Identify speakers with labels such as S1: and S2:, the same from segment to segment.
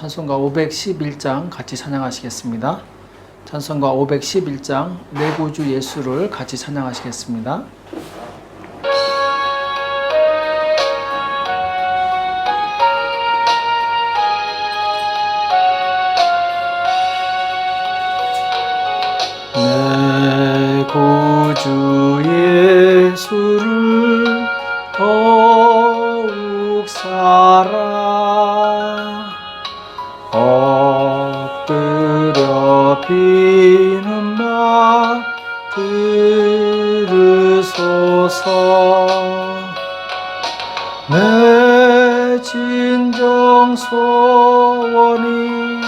S1: 찬송가 511장 같이 찬양하시겠습니다. 찬송가 511장 내 구주 예수를 같이 찬양하시겠습니다. 내 구주 예수를 더욱 사랑 엎드려 비는 마 들으소서. 내 진정 소원이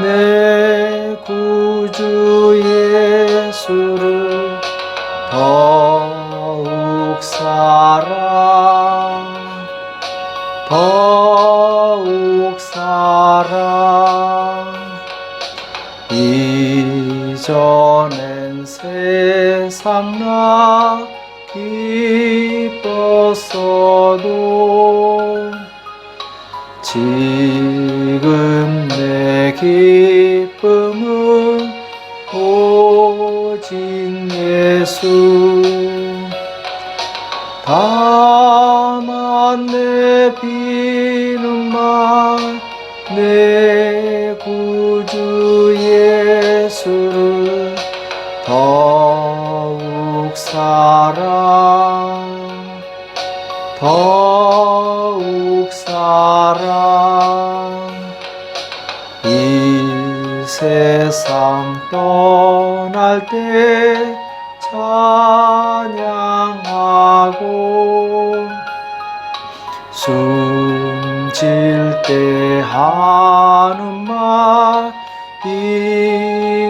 S1: 내 구주 예수를 더욱 사랑 더욱 사랑. 이전엔 세상 나 기뻤어도 지금 내 기쁨은 오직 예수. 다만 내 비는 마 내 구주 예수를 더욱 사랑 더욱 사랑. 이 세상 떠날 때 찬양하고 숨질 때 하는 말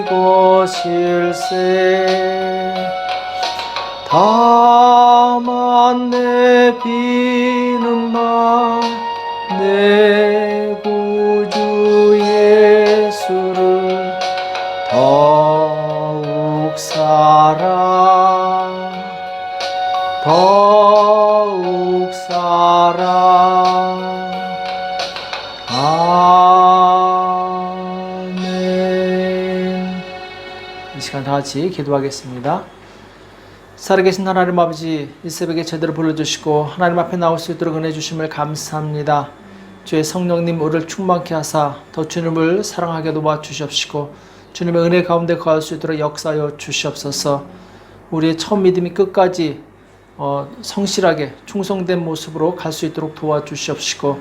S1: 이것일세. 다만 내 비는 마 내 구주 예수를 더욱 사랑 더욱 사랑. 아멘. 이 시간 다 같이 기도하겠습니다. 살아계신 하나님 아버지, 이 새벽에 제대로 불러주시고 하나님 앞에 나올 수 있도록 은혜 주심을 감사합니다. 주의 성령님 우리를 충만케 하사 더 주님을 사랑하게 도와주시옵시고 주님의 은혜 가운데 거할 수 있도록 역사하여 주시옵소서. 우리의 첫 믿음이 끝까지 성실하게 충성된 모습으로 갈 수 있도록 도와주시옵시고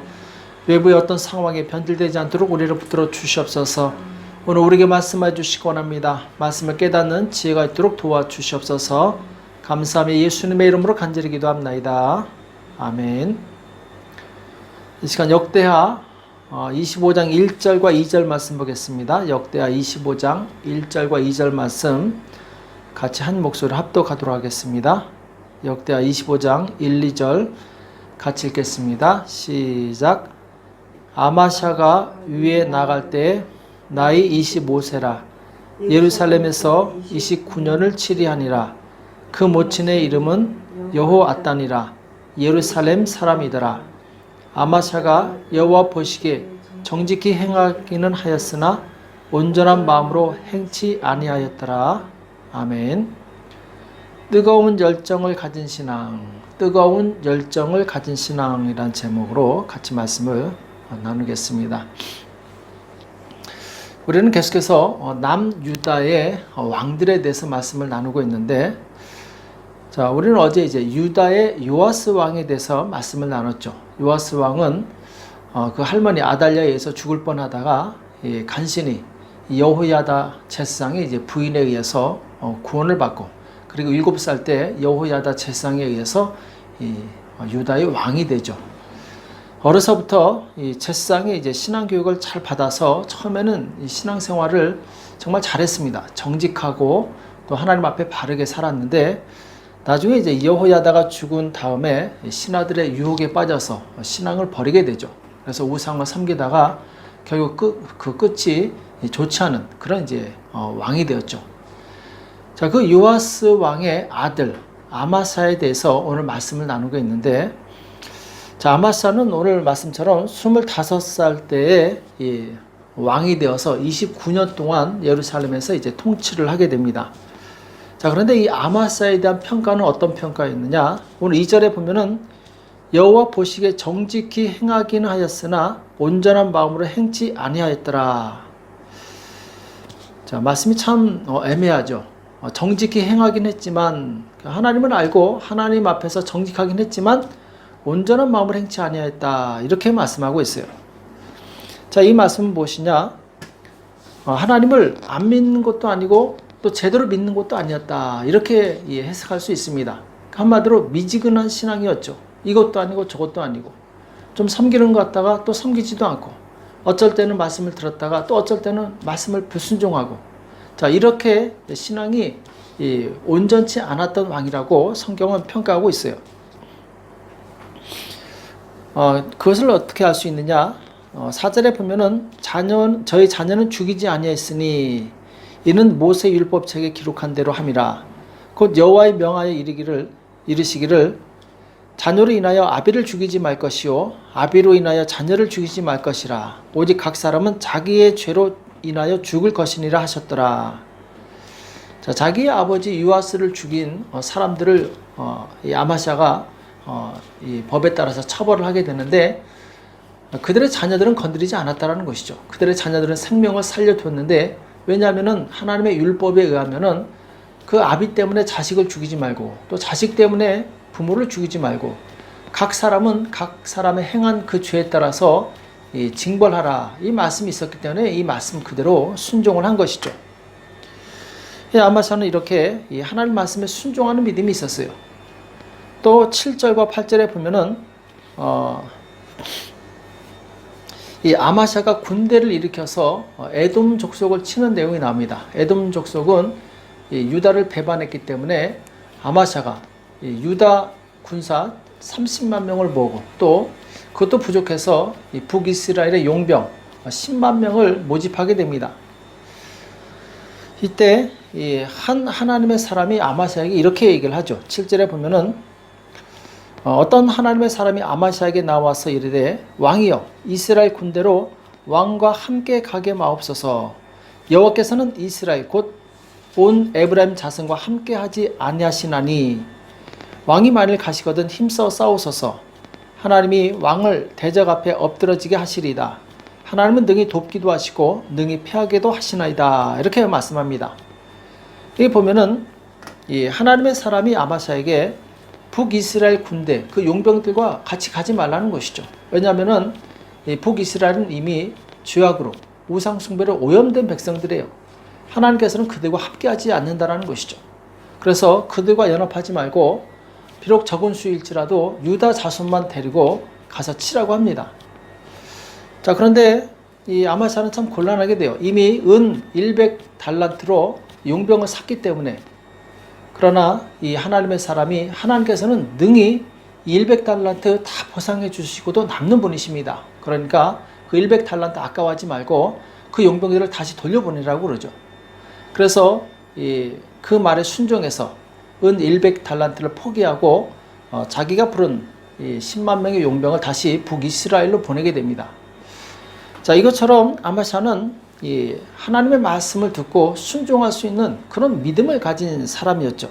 S1: 외부의 어떤 상황에 변질되지 않도록 우리를 붙들어 주시옵소서. 오늘 우리에게 말씀해 주시기 원합니다. 말씀을 깨닫는 지혜가 있도록 도와주시옵소서. 감사하며 예수님의 이름으로 간절히 기도합나이다. 아멘. 이 시간 역대하 25장 1절과 2절 말씀 보겠습니다. 역대하 25장 1절과 2절 말씀 같이 한 목소리로 합독하도록 하겠습니다. 역대하 25장 1, 2절 같이 읽겠습니다. 시작. 아마샤가 위에 나갈 때 나이 25세라. 예루살렘에서 29년을 치리하니라. 그 모친의 이름은 여호아단이라. 예루살렘 사람이더라. 아마샤가 여호와 보시기에 정직히 행하기는 하였으나 온전한 마음으로 행치 아니하였더라. 아멘. 뜨거운 열정을 가진 신앙, 뜨거운 열정을 가진 신앙이란 제목으로 같이 말씀을 나누겠습니다. 우리는 계속해서 남유다의 왕들에 대해서 말씀을 나누고 있는데, 자, 우리는 어제 이제 유다의 요아스 왕에 대해서 말씀을 나눴죠. 요아스 왕은 그 할머니 아달랴에 의해서 죽을 뻔하다가 간신히 여호야다 제사장의 이제 부인에 의해서 구원을 받고, 그리고 7살 때 여호야다 제사장에 의해서 유다의 왕이 되죠. 어려서부터 이 제사장이 이제 신앙 교육을 잘 받아서 처음에는 이 신앙 생활을 정말 잘했습니다. 정직하고 또 하나님 앞에 바르게 살았는데, 나중에 이제 여호야다가 죽은 다음에 신하들의 유혹에 빠져서 신앙을 버리게 되죠. 그래서 우상을 섬기다가 결국 그 끝이 좋지 않은 그런 이제 왕이 되었죠. 자, 그 요아스 왕의 아들 아마사에 대해서 오늘 말씀을 나누고 있는데, 자, 아마샤는 오늘 말씀처럼 25살 때에 왕이 되어서 29년 동안 예루살렘에서 이제 통치를 하게 됩니다. 자, 그런데 이 아마샤에 대한 평가는 어떤 평가였느냐? 오늘 2절에 보면은 여호와 보시기에 정직히 행하기는 하였으나 온전한 마음으로 행치 아니하였더라. 자, 말씀이 참 애매하죠. 정직히 행하긴 했지만, 하나님을 알고 하나님 앞에서 정직하긴 했지만 온전한 마음으로 행치 아니하였다, 이렇게 말씀하고 있어요. 자, 이 말씀은 무엇이냐? 하나님을 안 믿는 것도 아니고 또 제대로 믿는 것도 아니었다, 이렇게 해석할 수 있습니다. 한마디로 미지근한 신앙이었죠. 이것도 아니고 저것도 아니고, 좀 섬기는 것 같다가 또 섬기지도 않고, 어쩔 때는 말씀을 들었다가 또 어쩔 때는 말씀을 불순종하고, 자, 이렇게 신앙이 온전치 않았던 왕이라고 성경은 평가하고 있어요. 그것을 어떻게 알 수 있느냐? 4절에 보면은 저희 자녀는 죽이지 아니하였으니 이는 모세 율법책에 기록한 대로 함이라. 곧 여호와의 명하여 이르시기를 자녀로 인하여 아비를 죽이지 말 것이요 아비로 인하여 자녀를 죽이지 말 것이라. 오직 각 사람은 자기의 죄로 인하여 죽을 것이니라 하셨더라. 자, 자기의 아버지 요아스를 죽인 사람들을 이 아마샤가 이 법에 따라서 처벌을 하게 되는데, 그들의 자녀들은 건드리지 않았다라는 것이죠. 그들의 자녀들은 생명을 살려두었는데, 왜냐하면은 하나님의 율법에 의하면은 그 아비 때문에 자식을 죽이지 말고, 또 자식 때문에 부모를 죽이지 말고, 각 사람은 각 사람의 행한 그 죄에 따라서 징벌하라, 이 말씀이 있었기 때문에 이 말씀 그대로 순종을 한 것이죠. 아마샤는 이렇게 하나님 말씀에 순종하는 믿음이 있었어요. 또 7절과 8절에 보면은 이 아마샤가 군대를 일으켜서 에돔 족속을 치는 내용이 나옵니다. 에돔 족속은 유다를 배반했기 때문에 아마샤가 유다 군사 30만 명을 모으고, 또 그것도 부족해서 북이스라엘의 용병 10만 명을 모집하게 됩니다. 이때 한 하나님의 사람이 아마샤에게 이렇게 얘기를 하죠. 7절에 보면은 어떤 하나님의 사람이 아마샤에게 나와서 이르되 왕이여 이스라엘 군대로 왕과 함께 가게 마옵소서. 여호와께서는 이스라엘 곧 온 에브라임 자손과 함께 하지 아니하시나니 왕이 만일 가시거든 힘써 싸우소서. 하나님이 왕을 대적 앞에 엎드러지게 하시리이다. 하나님은 능히 돕기도 하시고 능히 패하게도 하시나이다, 이렇게 말씀합니다. 여기 보면은 이 하나님의 사람이 아마샤에게 북이스라엘 군대 그 용병들과 같이 가지 말라는 것이죠. 왜냐하면은 북이스라엘은 이미 죄악으로 우상 숭배로 오염된 백성들이에요. 하나님께서는 그들과 함께하지 않는다라는 것이죠. 그래서 그들과 연합하지 말고 비록 적은 수일지라도 유다 자손만 데리고 가서 치라고 합니다. 자, 그런데 이 아마샤는 참 곤란하게 돼요. 이미 은 100달란트로 용병을 샀기 때문에. 그러나 이 하나님의 사람이, 하나님께서는 능히 100달란트 다 보상해 주시고도 남는 분이십니다. 그러니까 그 100달란트 아까워하지 말고 그 용병들을 다시 돌려보내라고 그러죠. 그래서 그 말에 순종해서 은 100달란트를 포기하고 자기가 부른 10만 명의 용병을 다시 북이스라엘로 보내게 됩니다. 자, 이것처럼 아마샤는 하나님의 말씀을 듣고 순종할 수 있는 그런 믿음을 가진 사람이었죠.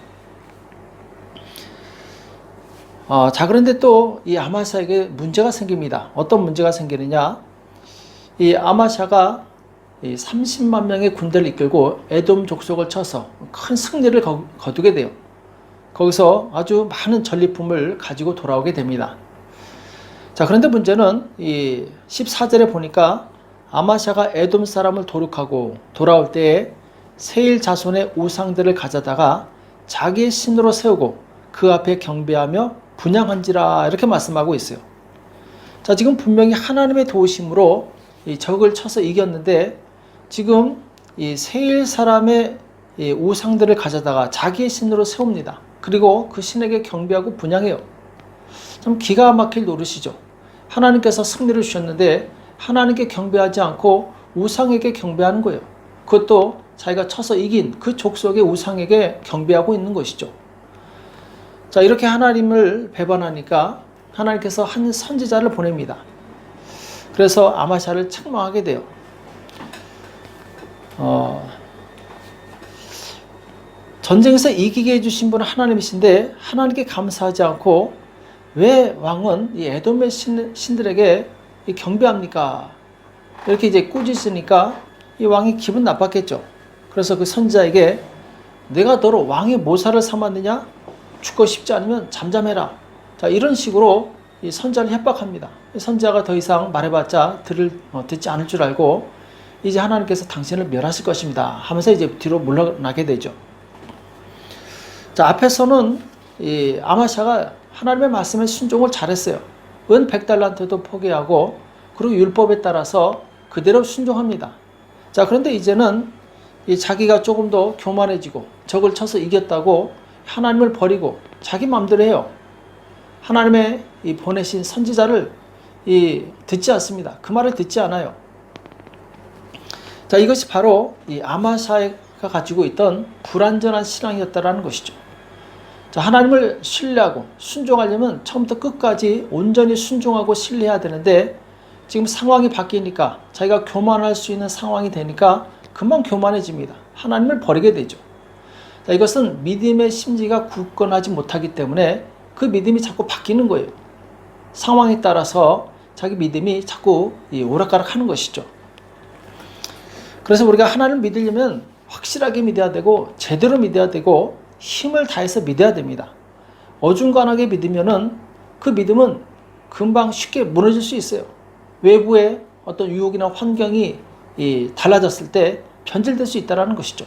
S1: 자, 그런데 또 이 아마샤에게 문제가 생깁니다. 어떤 문제가 생기느냐? 이 아마샤가 30만 명의 군대를 이끌고 에돔 족속을 쳐서 큰 승리를 거두게 돼요. 거기서 아주 많은 전리품을 가지고 돌아오게 됩니다. 자, 그런데 문제는 이 14절에 보니까 아마샤가 에돔 사람을 도륙하고 돌아올 때에 세일 자손의 우상들을 가져다가 자기의 신으로 세우고 그 앞에 경배하며 분향한지라, 이렇게 말씀하고 있어요. 자, 지금 분명히 하나님의 도우심으로 이 적을 쳐서 이겼는데, 지금 이 세일 사람의 이 우상들을 가져다가 자기의 신으로 세웁니다. 그리고 그 신에게 경배하고 분향해요. 좀 기가 막힐 노릇이죠. 하나님께서 승리를 주셨는데 하나님께 경배하지 않고 우상에게 경배하는 거예요. 그것도 자기가 쳐서 이긴 그 족속의 우상에게 경배하고 있는 것이죠. 자, 이렇게 하나님을 배반하니까 하나님께서 한 선지자를 보냅니다. 그래서 아마샤를 책망하게 돼요. 전쟁에서 이기게 해주신 분은 하나님이신데 하나님께 감사하지 않고 왜 왕은 이 에돔의 신들에게 경배합니까? 이렇게 이제 꾸짖으니까 이 왕이 기분 나빴겠죠. 그래서 그 선지자에게 내가 너로 왕의 모사를 삼았느냐? 죽고 싶지 않으면 잠잠해라. 자, 이런 식으로 이 선지자를 협박합니다. 선지자가 더 이상 말해봤자 듣지 않을 줄 알고 이제 하나님께서 당신을 멸하실 것입니다 하면서 이제 뒤로 물러나게 되죠. 자, 앞에서는 이 아마샤가 하나님의 말씀에 순종을 잘했어요. 은 100달란트도 포기하고 그리고 율법에 따라서 그대로 순종합니다. 자, 그런데 이제는 이 자기가 조금 더 교만해지고 적을 쳐서 이겼다고 하나님을 버리고 자기 마음대로 해요. 하나님의 이 보내신 선지자를 듣지 않습니다. 그 말을 듣지 않아요. 자, 이것이 바로 이 아마샤가 가지고 있던 불완전한 신앙이었다라는 것이죠. 자, 하나님을 신뢰하고 순종하려면 처음부터 끝까지 온전히 순종하고 신뢰해야 되는데 지금 상황이 바뀌니까 자기가 교만할 수 있는 상황이 되니까 금방 교만해집니다. 하나님을 버리게 되죠. 자, 이것은 믿음의 심지가 굳건하지 못하기 때문에 그 믿음이 자꾸 바뀌는 거예요. 상황에 따라서 자기 믿음이 자꾸 오락가락하는 것이죠. 그래서 우리가 하나님을 믿으려면 확실하게 믿어야 되고 제대로 믿어야 되고 힘을 다해서 믿어야 됩니다. 어중간하게 믿으면은 그 믿음은 금방 쉽게 무너질 수 있어요. 외부의 어떤 유혹이나 환경이 달라졌을 때 변질될 수 있다는 것이죠.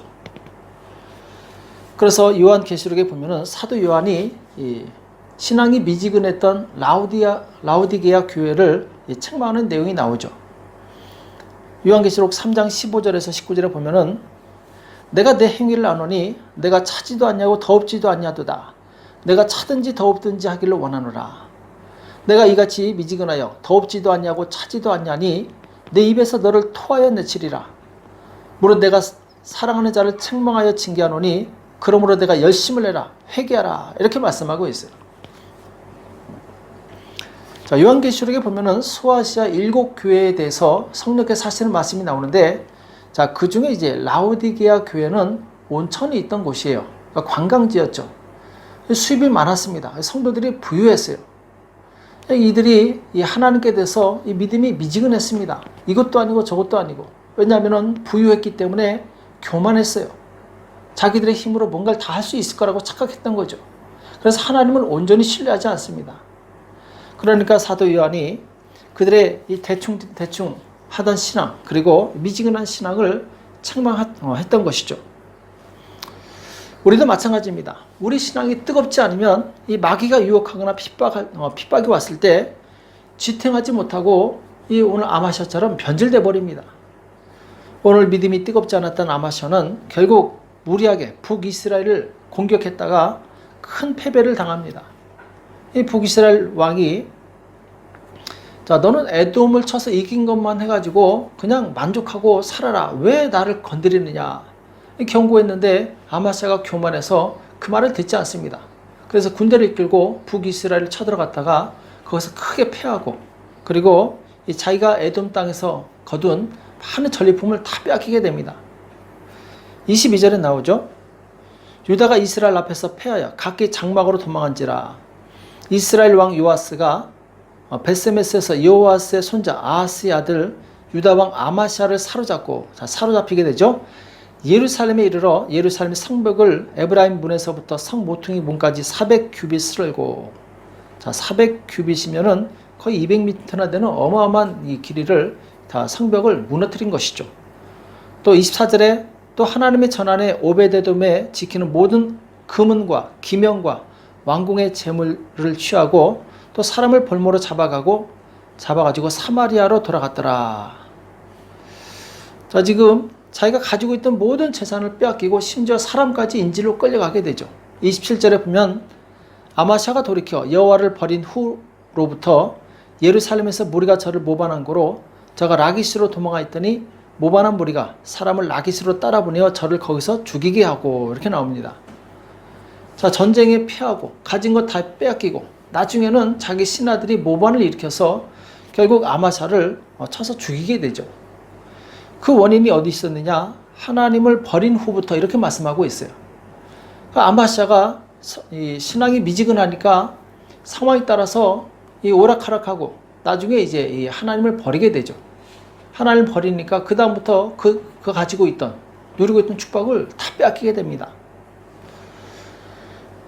S1: 그래서 요한계시록에 보면은 사도 요한이 신앙이 미지근했던 라우디게아 교회를 책망하는 내용이 나오죠. 요한계시록 3장 15절에서 19절에 보면은 내가 내 행위를 아노니 내가 차지도 않냐고 더웁지도 않냐도다. 내가 차든지 더웁든지 하기를 원하노라. 내가 이같이 미지근하여 더웁지도 않냐고 차지도 않냐니 내 입에서 너를 토하여 내치리라. 물론 내가 사랑하는 자를 책망하여 징계하노니 그러므로 내가 열심을 해라 회개하라 이렇게 말씀하고 있어요. 자, 요한계시록에 보면은 소아시아 7교회에 대해서 성령께서 하시는 말씀이 나오는데 자, 그 중에 이제 라우디게아 교회는 온천이 있던 곳이에요. 그러니까 관광지였죠. 수입이 많았습니다. 성도들이 부유했어요. 이들이 이 하나님께 대해서 이 믿음이 미지근했습니다. 이것도 아니고 저것도 아니고. 왜냐하면 부유했기 때문에 교만했어요. 자기들의 힘으로 뭔가를 다 할 수 있을 거라고 착각했던 거죠. 그래서 하나님을 온전히 신뢰하지 않습니다. 그러니까 사도 요한이 그들의 이 대충 하던 신앙 그리고 미지근한 신앙을 책망했던 것이죠. 우리도 마찬가지입니다. 우리 신앙이 뜨겁지 않으면 이 마귀가 유혹하거나 핍박이 왔을 때 지탱하지 못하고 이 오늘 아마샤처럼 변질돼 버립니다. 오늘 믿음이 뜨겁지 않았던 아마샤는 결국 무리하게 북이스라엘을 공격했다가 큰 패배를 당합니다. 이 북이스라엘 왕이 자, 너는 에돔을 쳐서 이긴 것만 해가지고 그냥 만족하고 살아라. 왜 나를 건드리느냐. 경고했는데 아마샤가 교만해서 그 말을 듣지 않습니다. 그래서 군대를 이끌고 북이스라엘을 쳐들어갔다가 거기서 크게 패하고 그리고 자기가 에돔 땅에서 거둔 많은 전리품을 다 빼앗기게 됩니다. 22절에 나오죠. 유다가 이스라엘 앞에서 패하여 각기 장막으로 도망한지라. 이스라엘 왕 요아스가 베세메스에서 여호아스의 손자 아하스의 아들 유다 왕 아마샤를 사로잡히게 되죠. 예루살렘에 이르러 예루살렘 성벽을 에브라임 문에서부터 성 모퉁이 문까지 400규빗을 열고, 자 400규빗이면은 거의 200m나 되는 어마어마한 이 길이를 다 성벽을 무너뜨린 것이죠. 또 24절에 또 하나님의 전안에 오베데돔에 지키는 모든 금은과 기명과 왕궁의 재물을 취하고 또 사람을 볼모로 잡아가지고 사마리아로 돌아갔더라. 자, 지금 자기가 가지고 있던 모든 재산을 빼앗기고 심지어 사람까지 인질로 끌려가게 되죠. 27절에 보면 아마샤가 돌이켜 여호와를 버린 후로부터 예루살렘에서 무리가 저를 모반한 고로 저가 라기스로 도망가 있더니 모반한 무리가 사람을 라기스로 따라보내어 저를 거기서 죽이게 하고, 이렇게 나옵니다. 자, 전쟁에 패하고 가진 것 다 빼앗기고 나중에는 자기 신하들이 모반을 일으켜서 결국 아마샤를 쳐서 죽이게 되죠. 그 원인이 어디 있었느냐? 하나님을 버린 후부터 이렇게 말씀하고 있어요. 아마샤가 신앙이 미지근하니까 상황에 따라서 오락가락하고 나중에 이제 하나님을 버리게 되죠. 하나님을 버리니까 그 다음부터 그 가지고 있던 누리고 있던 축복을 다 빼앗기게 됩니다.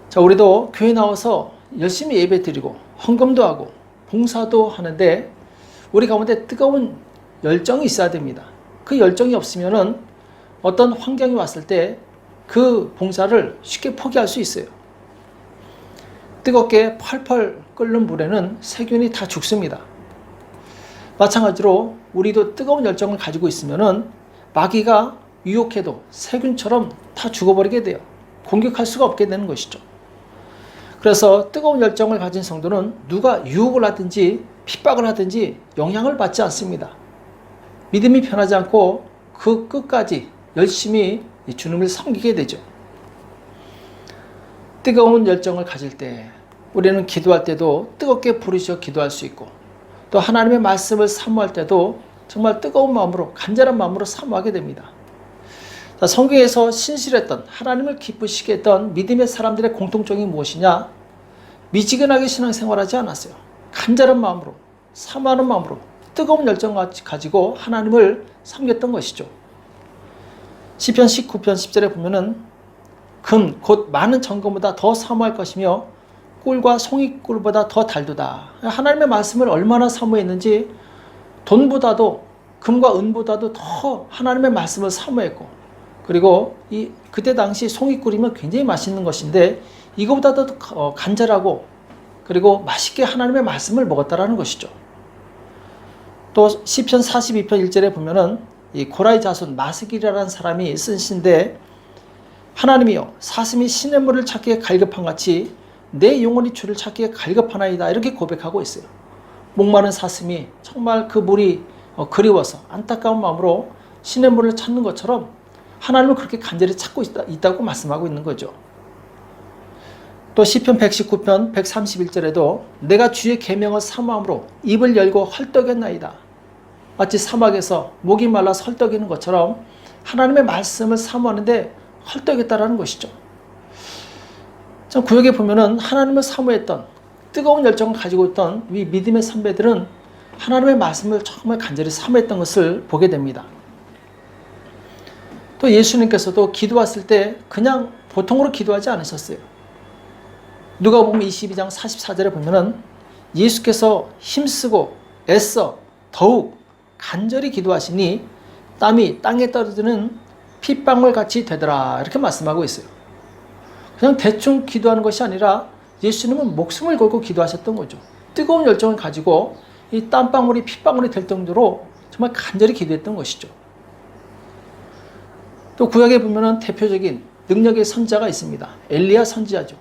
S1: 자, 우리도 교회 나와서 열심히 예배 드리고 헌금도 하고 봉사도 하는데 우리 가운데 뜨거운 열정이 있어야 됩니다. 그 열정이 없으면은 어떤 환경이 왔을 때 그 봉사를 쉽게 포기할 수 있어요. 뜨겁게 펄펄 끓는 물에는 세균이 다 죽습니다. 마찬가지로 우리도 뜨거운 열정을 가지고 있으면은 마귀가 유혹해도 세균처럼 다 죽어버리게 돼요. 공격할 수가 없게 되는 것이죠. 그래서 뜨거운 열정을 가진 성도는 누가 유혹을 하든지 핍박을 하든지 영향을 받지 않습니다. 믿음이 변하지 않고 그 끝까지 열심히 주님을 섬기게 되죠. 뜨거운 열정을 가질 때 우리는 기도할 때도 뜨겁게 부르짖어 기도할 수 있고 또 하나님의 말씀을 사모할 때도 정말 뜨거운 마음으로 간절한 마음으로 사모하게 됩니다. 성경에서 신실했던 하나님을 기쁘시게 했던 믿음의 사람들의 공통점이 무엇이냐? 미지근하게 신앙생활하지 않았어요. 간절한 마음으로 사모하는 마음으로 뜨거운 열정 가지고 하나님을 섬겼던 것이죠. 시편 19편 10절에 보면은 금 곧 많은 정금보다 더 사모할 것이며 꿀과 송이꿀보다 더 달도다. 하나님의 말씀을 얼마나 사모했는지 돈보다도 금과 은보다도 더 하나님의 말씀을 사모했고 그리고 그때 당시 송이꿀이면 굉장히 맛있는 것인데 이거보다도 간절하고 그리고 맛있게 하나님의 말씀을 먹었다라는 것이죠. 또 시편 42편 1절에 보면은 이 고라의 자손 마스길이라는 사람이 쓴 시인데 하나님이여 사슴이 시냇물을 찾기에 갈급한 같이 내 영혼이 주를 찾기에 갈급하나이다 이렇게 고백하고 있어요. 목마른 사슴이 정말 그 물이 그리워서 안타까운 마음으로 시냇물을 찾는 것처럼 하나님을 그렇게 간절히 찾고 있다고 말씀하고 있는 거죠. 또 시편 119편 131절에도 내가 주의 계명을 사모함으로 입을 열고 헐떡였나이다. 마치 사막에서 목이 말라서 헐떡이는 것처럼 하나님의 말씀을 사모하는데 헐떡였다라는 것이죠. 참 구역에 보면은 하나님을 사모했던 뜨거운 열정을 가지고 있던 이 믿음의 선배들은 하나님의 말씀을 정말 간절히 사모했던 것을 보게 됩니다. 또 예수님께서도 기도하실 때 그냥 보통으로 기도하지 않으셨어요. 누가복음 22장 44절에 보면은 예수께서 힘쓰고 애써 더욱 간절히 기도하시니 땀이 땅에 떨어지는 핏방울 같이 되더라 이렇게 말씀하고 있어요. 그냥 대충 기도하는 것이 아니라 예수님은 목숨을 걸고 기도하셨던 거죠. 뜨거운 열정을 가지고 이 땀방울이 핏방울이 될 정도로 정말 간절히 기도했던 것이죠. 또 구약에 보면은 대표적인 능력의 선지자가 있습니다. 엘리야 선지자죠.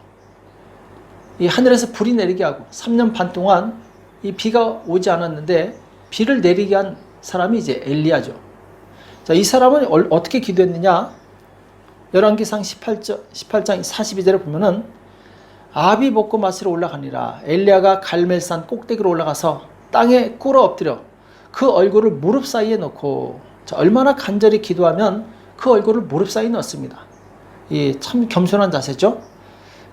S1: 이 하늘에서 불이 내리게 하고 3년 반 동안 이 비가 오지 않았는데 비를 내리게 한 사람이 이제 엘리야죠. 자, 이 사람은 어떻게 기도했느냐? 열왕기상 18장 42절에 보면은 아비 먹고 마시러 올라가니라 엘리야가 갈멜산 꼭대기로 올라가서 땅에 꿇어 엎드려 그 얼굴을 무릎 사이에 넣고 자, 얼마나 간절히 기도하면 그 얼굴을 무릎 사이에 넣습니다. 이 참 겸손한 자세죠.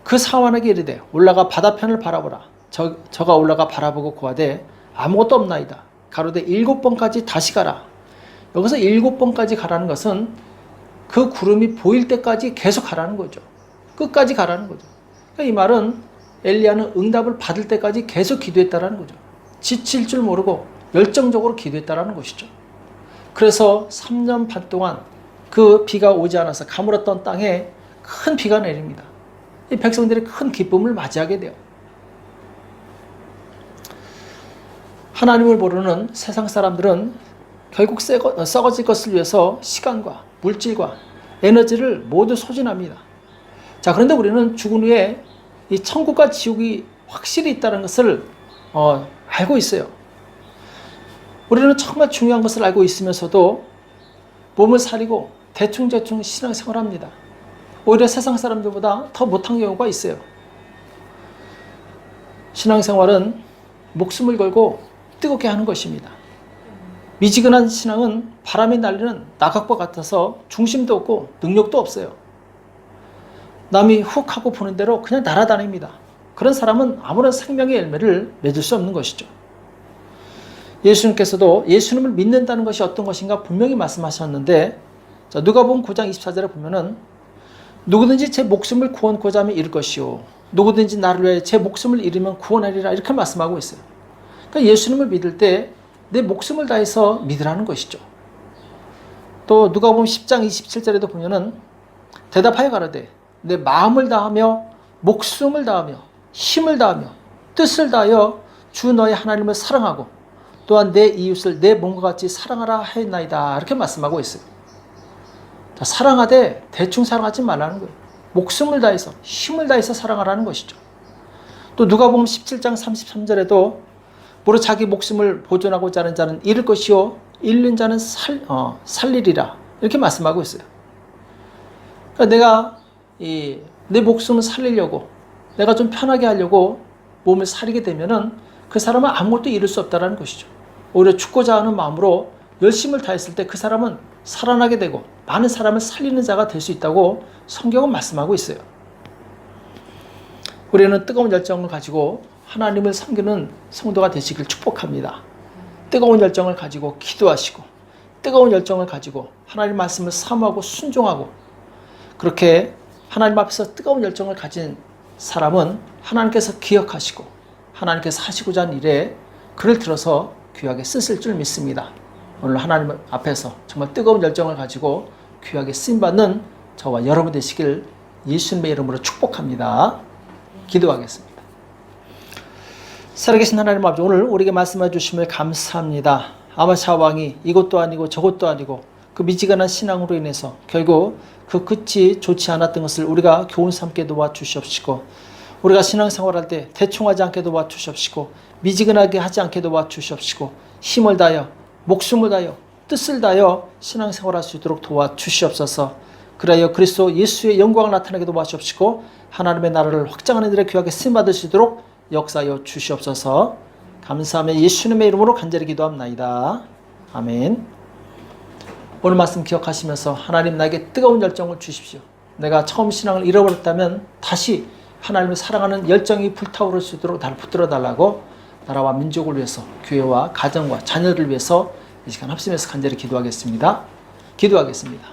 S1: 그 사환에게 이르되 올라가 바다편을 바라보라. 저가 올라가 바라보고 고하되 아무것도 없나이다. 가로되 7번까지 다시 가라. 여기서 7번까지 가라는 것은 그 구름이 보일 때까지 계속 가라는 거죠. 끝까지 가라는 거죠. 그러니까 이 말은 엘리야는 응답을 받을 때까지 계속 기도했다라는 거죠. 지칠 줄 모르고 열정적으로 기도했다라는 것이죠. 그래서 3년 반 동안 그 비가 오지 않아서 가물었던 땅에 큰 비가 내립니다. 이 백성들이 큰 기쁨을 맞이하게 돼요. 하나님을 모르는 세상 사람들은 결국 썩어질 것을 위해서 시간과 물질과 에너지를 모두 소진합니다. 자, 그런데 우리는 죽은 후에 이 천국과 지옥이 확실히 있다는 것을 알고 있어요. 우리는 정말 중요한 것을 알고 있으면서도 몸을 사리고 대충대충 신앙생활합니다. 오히려 세상 사람들보다 더 못한 경우가 있어요. 신앙생활은 목숨을 걸고 뜨겁게 하는 것입니다. 미지근한 신앙은 바람이 날리는 낙엽과 같아서 중심도 없고 능력도 없어요. 남이 훅 하고 보는 대로 그냥 날아다닙니다. 그런 사람은 아무런 생명의 열매를 맺을 수 없는 것이죠. 예수님께서도 예수님을 믿는다는 것이 어떤 것인가 분명히 말씀하셨는데, 누가복음 9장 24절에 보면은 누구든지 제 목숨을 구원코자 하면 잃을 것이요 누구든지 나를 위해 제 목숨을 잃으면 구원하리라, 이렇게 말씀하고 있어요. 그러니까 예수님을 믿을 때 내 목숨을 다해서 믿으라는 것이죠. 또 누가복음 10장 27절에도 보면은 대답하여 가라되 내 마음을 다하며 목숨을 다하며 힘을 다하며 뜻을 다하여 주 너의 하나님을 사랑하고 또한 내 이웃을 내 몸과 같이 사랑하라 하였나이다, 이렇게 말씀하고 있어요. 자, 사랑하되 대충 사랑하지 말라는 거예요. 목숨을 다해서 힘을 다해서 사랑하라는 것이죠. 또 누가복음 17장 33절에도 무릇 자기 목숨을 보존하고자 하는 자는 잃을 것이요 잃는 자는 살리리라, 이렇게 말씀하고 있어요. 그러니까 내가 내 목숨을 살리려고, 내가 좀 편하게 하려고 몸을 사리게 되면은 그 사람은 아무것도 잃을 수 없다는 것이죠. 오히려 죽고자 하는 마음으로 열심을 다했을 때 그 사람은 살아나게 되고 많은 사람을 살리는 자가 될 수 있다고 성경은 말씀하고 있어요. 우리는 뜨거운 열정을 가지고 하나님을 섬기는 성도가 되시길 축복합니다. 뜨거운 열정을 가지고 기도하시고 뜨거운 열정을 가지고 하나님 말씀을 사모하고 순종하고, 그렇게 하나님 앞에서 뜨거운 열정을 가진 사람은 하나님께서 기억하시고 하나님께서 하시고자 하는 일에 그를 들어서 귀하게 쓰실 줄 믿습니다. 오늘 하나님 앞에서 정말 뜨거운 열정을 가지고 귀하게 쓰임받는 저와 여러분 되시길 예수님의 이름으로 축복합니다. 기도하겠습니다. 살아계신 하나님 아버지, 오늘 우리에게 말씀해 주심을 감사합니다. 아마샤 왕이 이것도 아니고 저것도 아니고 그 미지근한 신앙으로 인해서 결국 그 끝이 좋지 않았던 것을 우리가 교훈 삼게 도와주시옵시고, 우리가 신앙생활할 때 대충 하지 않게 도와주시옵시고, 미지근하게 하지 않게 도와주시옵시고, 힘을 다하여 목숨을 다하여 뜻을 다하여 신앙생활할 수 있도록 도와주시옵소서. 그리하여 그리스도 예수의 영광을 나타나게 도와주시옵시고 하나님의 나라를 확장하는 일에 귀하게 쓰임받을 수 있도록 역사하여 주시옵소서. 감사하며 예수님의 이름으로 간절히 기도합나이다. 아멘. 오늘 말씀 기억하시면서 하나님 나에게 뜨거운 열정을 주십시오. 내가 처음 신앙을 잃어버렸다면 다시 하나님을 사랑하는 열정이 불타오를 수 있도록 나를 붙들어 달라고 나라와 민족을 위해서, 교회와 가정과 자녀를 위해서 이 시간 합심해서 간절히 기도하겠습니다. 기도하겠습니다.